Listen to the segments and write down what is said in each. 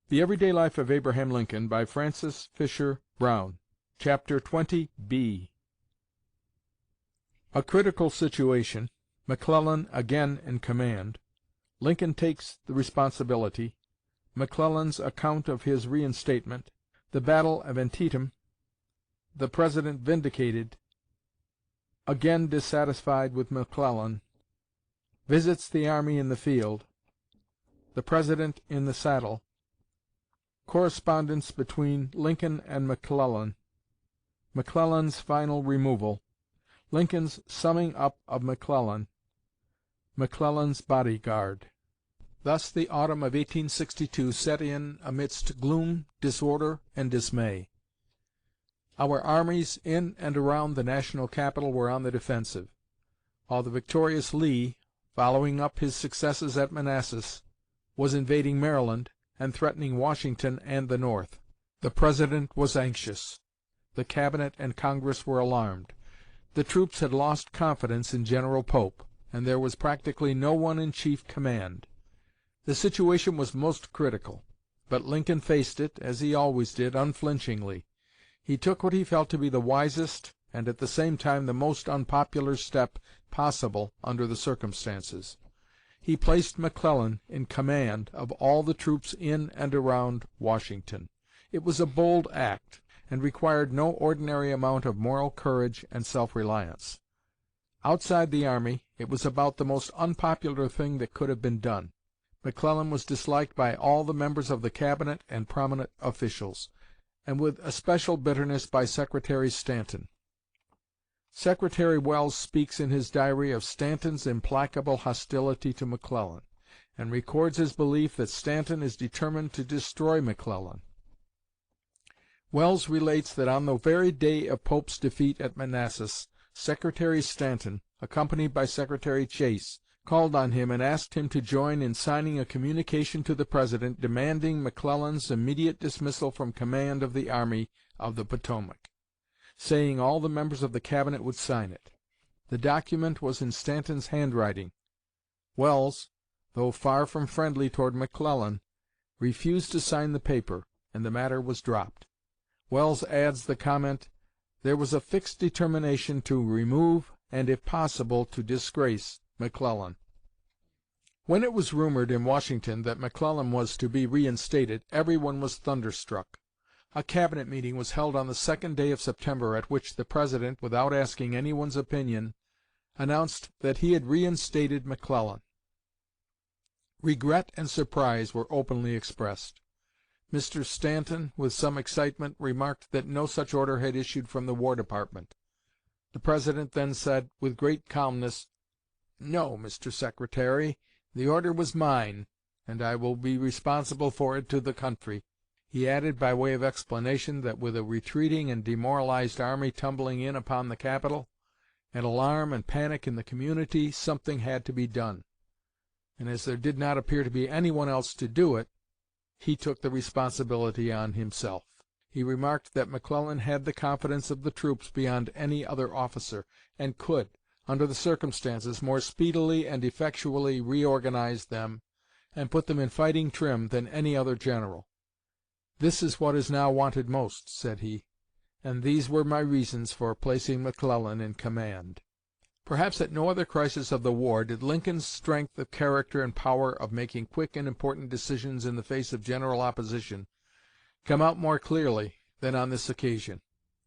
The Everyday Life of Abraham Lincoln, by Francis Fisher Browne. Chapter 20b. A critical situation. McClellan again in command. Lincoln takes the responsibility. McClellan's account of his reinstatement. The battle of Antietam. The President vindicated. Again dissatisfied with McClellan. Visits the army in the field. The President in the saddle. Correspondence between Lincoln and McClellan. McClellan's final removal. Lincoln's summing up of McClellan. McClellan's bodyguard. Thus the autumn of 1862 set in amidst gloom, disorder, and dismay. Our armies in and around the national capital were on the defensive, while the victorious Lee, following up his successes at Manassas, was invading Maryland and threatening Washington and the North. The President was anxious. The Cabinet and Congress were alarmed. The troops had lost confidence in General Pope, and there was practically no one in chief command. The situation was most critical, but Lincoln faced it, as he always did, unflinchingly. He took what he felt to be the wisest and at the same time the most unpopular step possible under the circumstances. He placed McClellan in command of all the troops in and around Washington. It was a bold act, and required no ordinary amount of moral courage and self-reliance. Outside the army, it was about the most unpopular thing that could have been done. McClellan was disliked by all the members of the Cabinet and prominent officials, and with especial bitterness by Secretary Stanton. Secretary Welles speaks in his diary of Stanton's implacable hostility to McClellan, and records his belief that Stanton is determined to destroy McClellan. Welles relates that on the very day of Pope's defeat at Manassas, Secretary Stanton, accompanied by Secretary Chase, called on him and asked him to join in signing a communication to the President demanding McClellan's immediate dismissal from command of the Army of the Potomac, saying all the members of the Cabinet would sign it. The document was in Stanton's handwriting. Welles, though far from friendly toward McClellan, refused to sign the paper, and the matter was dropped. Welles adds the comment, "There was a fixed determination to remove and, if possible, to disgrace McClellan." When it was rumored in Washington that McClellan was to be reinstated, everyone was thunderstruck. A Cabinet meeting was held on the 2nd day of September, at which the President, without asking anyone's opinion, announced that he had reinstated McClellan. Regret and surprise were openly expressed. Mr. Stanton, with some excitement, remarked that no such order had issued from the War Department. The President then said, with great calmness, "No, Mr. Secretary, the order was mine, and I will be responsible for it to the country." He added by way of explanation that with a retreating and demoralized army tumbling in upon the capital, and alarm and panic in the community, something had to be done, and as there did not appear to be anyone else to do it, he took the responsibility on himself. He remarked that McClellan had the confidence of the troops beyond any other officer, and could, under the circumstances, more speedily and effectually reorganize them and put them in fighting trim than any other general. "This is what is now wanted most," said he, "and these were my reasons for placing McClellan in command." Perhaps at no other crisis of the war did Lincoln's strength of character and power of making quick and important decisions in the face of general opposition come out more clearly than on this occasion.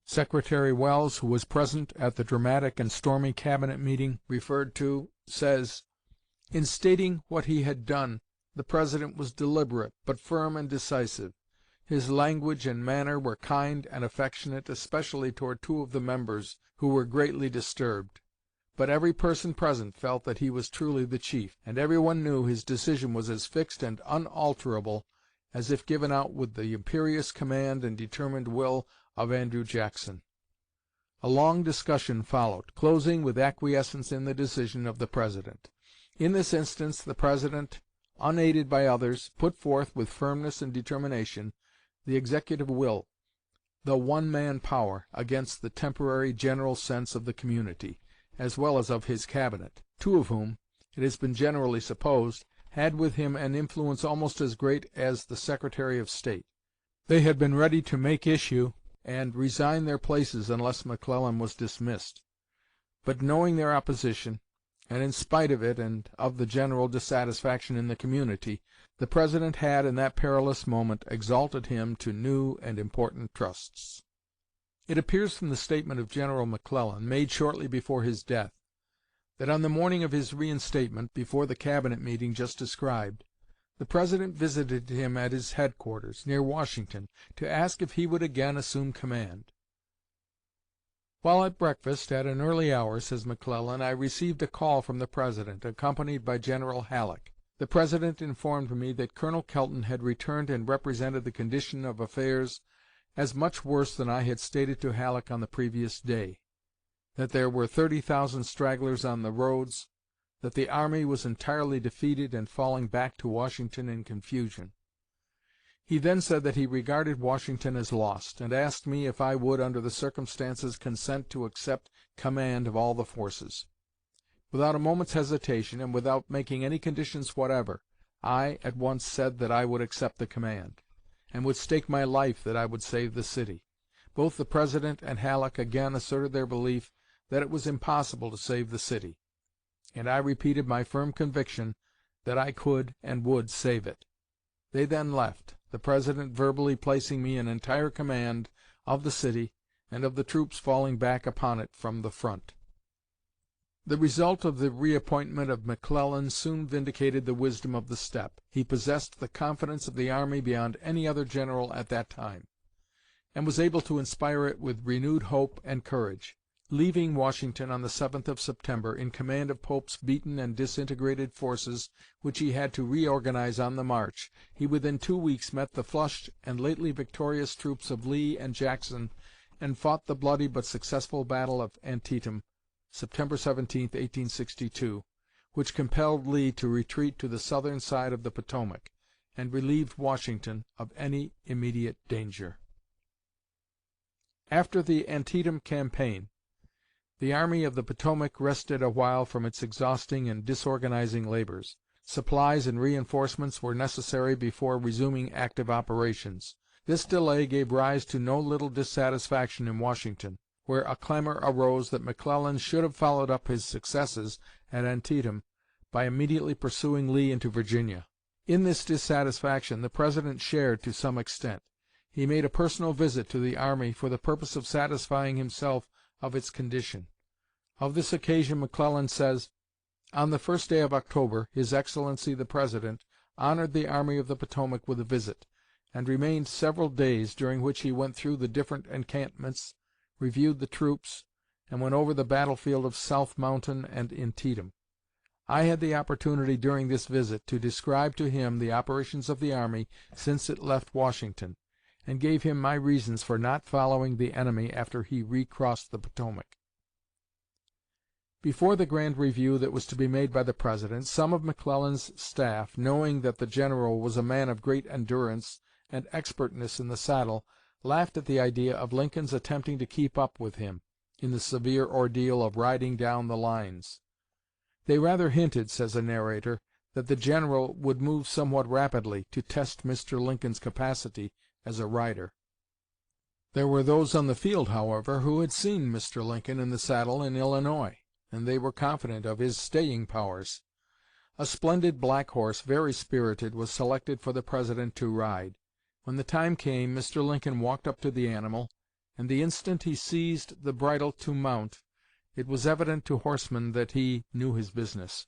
Secretary Welles, who was present at the dramatic and stormy Cabinet meeting referred to, says, "In stating what he had done, the President was deliberate, but firm and decisive. His language and manner were kind and affectionate, especially toward two of the members, who were greatly disturbed. But every person present felt that he was truly the chief, and everyone knew his decision was as fixed and unalterable as if given out with the imperious command and determined will of Andrew Jackson." A long discussion followed, closing with acquiescence in the decision of the President. In this instance the President, unaided by others, put forth with firmness and determination the executive will, the one-man power, against the temporary general sense of the community, as well as of his Cabinet, two of whom, it has been generally supposed, had with him an influence almost as great as the Secretary of State. They had been ready to make issue and resign their places unless McClellan was dismissed. But knowing their opposition, and in spite of it and of the general dissatisfaction in the community, the President had in that perilous moment exalted him to new and important trusts. It appears from the statement of General McClellan, made shortly before his death, that on the morning of his reinstatement, before the Cabinet meeting just described, the President visited him at his headquarters, near Washington, to ask if he would again assume command. "While at breakfast, at an early hour," says McClellan, "I received a call from the President, accompanied by General Halleck. The President informed me that Colonel Kelton had returned and represented the condition of affairs as much worse than I had stated to Halleck on the previous day; that there were 30,000 stragglers on the roads; that the army was entirely defeated and falling back to Washington in confusion. He then said that he regarded Washington as lost, and asked me if I would, under the circumstances, consent to accept command of all the forces. Without a moment's hesitation, and without making any conditions whatever, I at once said that I would accept the command, and would stake my life that I would save the city. Both the President and Halleck again asserted their belief that it was impossible to save the city, and I repeated my firm conviction that I could and would save it. They then left, the President verbally placing me in entire command of the city and of the troops falling back upon it from the front." The result of the reappointment of McClellan soon vindicated the wisdom of the step. He possessed the confidence of the army beyond any other general at that time, and was able to inspire it with renewed hope and courage. Leaving Washington on the 7th of September, in command of Pope's beaten and disintegrated forces, which he had to reorganize on the march, he within 2 weeks met the flushed and lately victorious troops of Lee and Jackson, and fought the bloody but successful battle of Antietam, September 17, 1862, which compelled Lee to retreat to the southern side of the Potomac, and relieved Washington of any immediate danger. After the Antietam campaign, the Army of the Potomac rested a while from its exhausting and disorganizing labors. Supplies and reinforcements were necessary before resuming active operations. This delay gave rise to no little dissatisfaction in Washington, where a clamor arose that McClellan should have followed up his successes at Antietam by immediately pursuing Lee into Virginia. In this dissatisfaction the President shared to some extent. He made a personal visit to the army for the purpose of satisfying himself of its condition. Of this occasion McClellan says, "On the first day of October, His Excellency the President honored the Army of the Potomac with a visit, and remained several days, during which he went through the different encampments, reviewed the troops, and went over the battlefield of South Mountain and Antietam. I had the opportunity during this visit to describe to him the operations of the army since it left Washington, and gave him my reasons for not following the enemy after he recrossed the Potomac." Before the grand review that was to be made by the President, some of McClellan's staff, knowing that the General was a man of great endurance and expertness in the saddle, laughed at the idea of Lincoln's attempting to keep up with him in the severe ordeal of riding down the lines. "They rather hinted," says a narrator, "that the General would move somewhat rapidly, to test Mr. Lincoln's capacity as a rider." There were those on the field, however, who had seen Mr. Lincoln in the saddle in Illinois, and they were confident of his staying powers. A splendid black horse, very spirited, was selected for the President to ride. When the time came, Mr. Lincoln walked up to the animal, and the instant he seized the bridle to mount, it was evident to horsemen that he knew his business.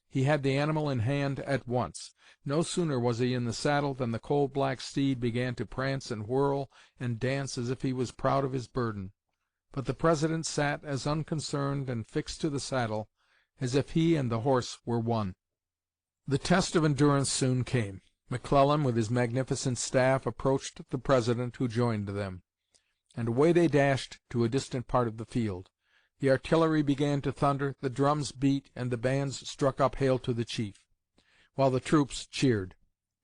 He had the animal in hand at once. No sooner was he in the saddle than the coal-black steed began to prance and whirl and dance as if he was proud of his burden. But the President sat as unconcerned and fixed to the saddle as if he and the horse were one. The test of endurance soon came. McClellan, with his magnificent staff, approached the President, who joined them, and away they dashed to a distant part of the field. The artillery began to thunder, the drums beat, and the bands struck up "Hail to the Chief," while the troops cheered.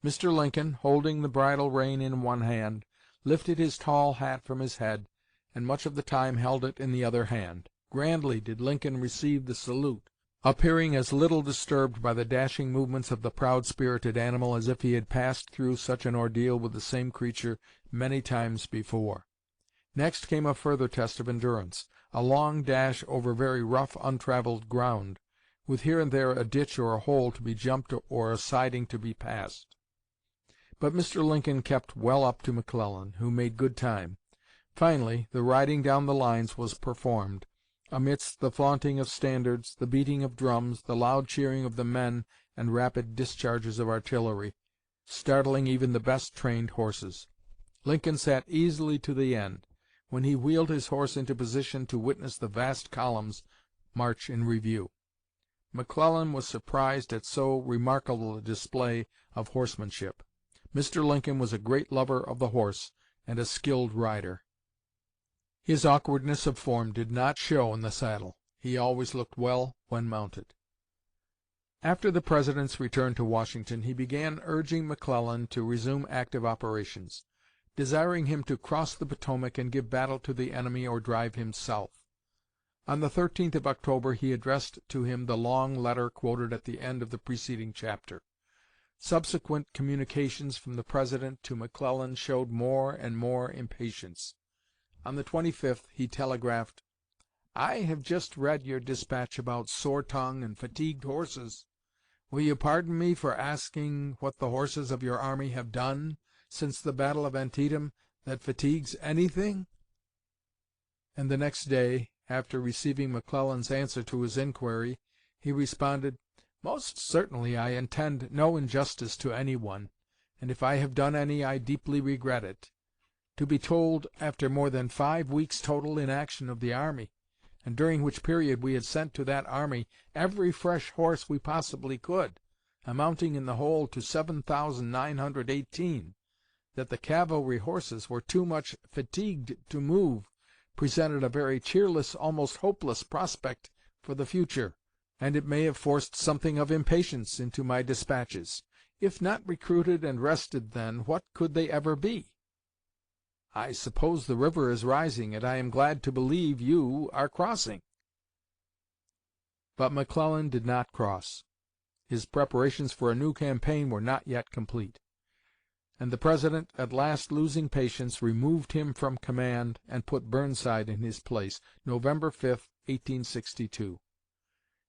Mr. Lincoln, holding the bridle rein in one hand, lifted his tall hat from his head, and much of the time held it in the other hand. Grandly did Lincoln receive the salute appearing as little disturbed by the dashing movements of the proud-spirited animal as if he had passed through such an ordeal with the same creature many times before. Next came a further test of endurance, a long dash over very rough, untraveled ground, with here and there a ditch or a hole to be jumped or a siding to be passed. But Mr. Lincoln kept well up to McClellan, who made good time. Finally, the riding down the lines was performed, amidst the flaunting of standards, the beating of drums, the loud cheering of the men, and rapid discharges of artillery, startling even the best trained horses. Lincoln sat easily to the end, when he wheeled his horse into position to witness the vast columns march in review. McClellan was surprised at so remarkable a display of horsemanship. Mr. Lincoln was a great lover of the horse and a skilled rider. His awkwardness of form did not show in the saddle. He always looked well when mounted. After the President's return to Washington, he began urging McClellan to resume active operations, desiring him to cross the Potomac and give battle to the enemy or drive him south. On the 13th of October he addressed to him the long letter quoted at the end of the preceding chapter. Subsequent communications from the President to McClellan showed more and more impatience. On the 25th he telegraphed, "I have just read your dispatch about sore tongue and fatigued horses. Will you pardon me for asking what the horses of your army have done since the battle of Antietam that fatigues anything?" And the next day, after receiving McClellan's answer to his inquiry, he responded, "Most certainly I intend no injustice to any one, and if I have done any I deeply regret it. To be told, after more than 5 weeks' total inaction of the army, and during which period we had sent to that army every fresh horse we possibly could, amounting in the whole to 7,918, that the cavalry horses were too much fatigued to move, presented a very cheerless, almost hopeless prospect for the future, and it may have forced something of impatience into my dispatches. If not recruited and rested then, what could they ever be? I suppose the river is rising, and I am glad to believe you are crossing." But McClellan did not cross. His preparations for a new campaign were not yet complete, and the President, at last losing patience, removed him from command and put Burnside in his place, November 5, 1862.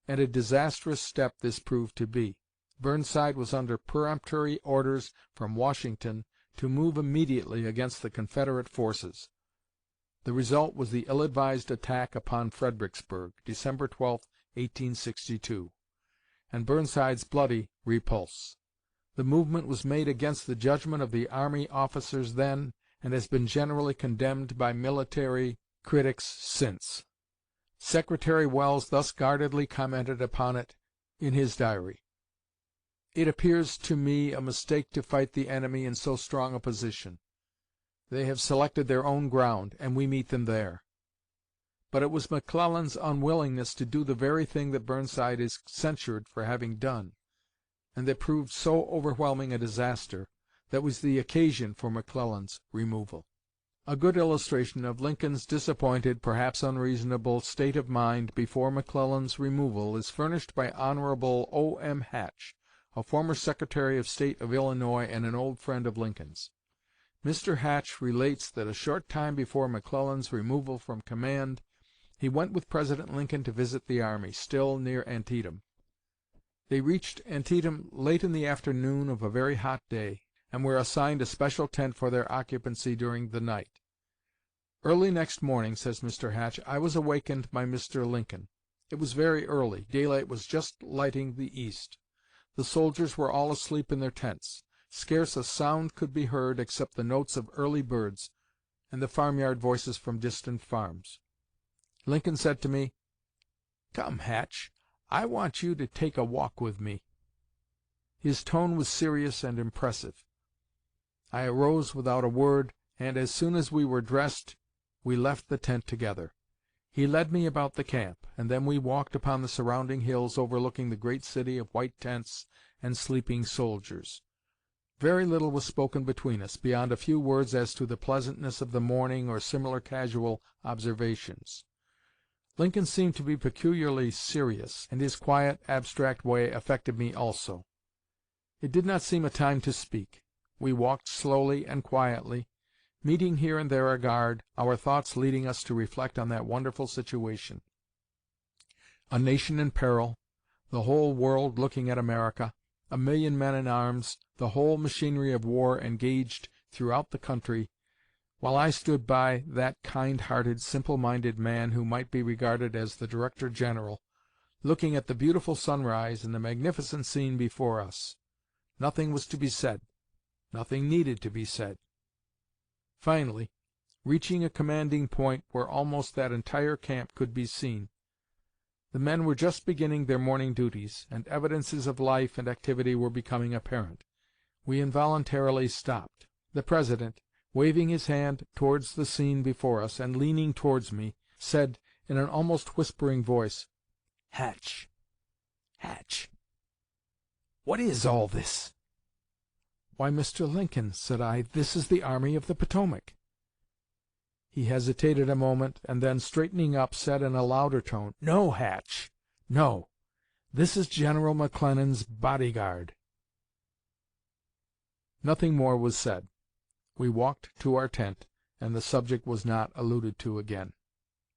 And a disastrous step this proved to be. Burnside was under peremptory orders from Washington to move immediately against the Confederate forces. The result was the ill-advised attack upon Fredericksburg, December 12, 1862, and Burnside's bloody repulse. The movement was made against the judgment of the army officers then, and has been generally condemned by military critics since. Secretary Welles thus guardedly commented upon it in his diary: "It appears to me a mistake to fight the enemy in so strong a position. They have selected their own ground, and we meet them there." But it was McClellan's unwillingness to do the very thing that Burnside is censured for having done, and that proved so overwhelming a disaster, that was the occasion for McClellan's removal. A good illustration of Lincoln's disappointed, perhaps unreasonable, state of mind before McClellan's removal is furnished by Hon. O.M. Hatch, a former Secretary of State of Illinois and an old friend of Lincoln's. Mr. Hatch relates that a short time before McClellan's removal from command, he went with President Lincoln to visit the army, still near Antietam. They reached Antietam late in the afternoon of a very hot day, and were assigned a special tent for their occupancy during the night. "Early next morning," says Mr. Hatch, "I was awakened by Mr. Lincoln. It was very early. Daylight was just lighting the east. The soldiers were all asleep in their tents. Scarce a sound could be heard except the notes of early birds and the farmyard voices from distant farms. Lincoln said to me, 'Come, Hatch, I want you to take a walk with me.' His tone was serious and impressive. I arose without a word, and as soon as we were dressed we left the tent together. He led me about the camp, and then we walked upon the surrounding hills overlooking the great city of white tents and sleeping soldiers. Very little was spoken between us, beyond a few words as to the pleasantness of the morning or similar casual observations. Lincoln seemed to be peculiarly serious, and his quiet, abstract way affected me also. It did not seem a time to speak. We walked slowly and quietly, meeting here and there a guard, our thoughts leading us to reflect on that wonderful situation: a nation in peril, the whole world looking at America, a million men in arms, the whole machinery of war engaged throughout the country, while I stood by, that kind-hearted, simple-minded man who might be regarded as the Director General, looking at the beautiful sunrise and the magnificent scene before us. Nothing was to be said. Nothing needed to be said. Finally, reaching a commanding point where almost that entire camp could be seen, the men were just beginning their morning duties, and evidences of life and activity were becoming apparent. We involuntarily stopped. The President, waving his hand towards the scene before us, and leaning towards me, said in an almost whispering voice, "Hatch, Hatch, what is all this?" "Why, Mr. Lincoln," said I, "this is the Army of the Potomac." He hesitated a moment, and then, straightening up, said in a louder tone, "No, Hatch, no. This is General McClellan's bodyguard." Nothing more was said. We walked to our tent, and the subject was not alluded to again.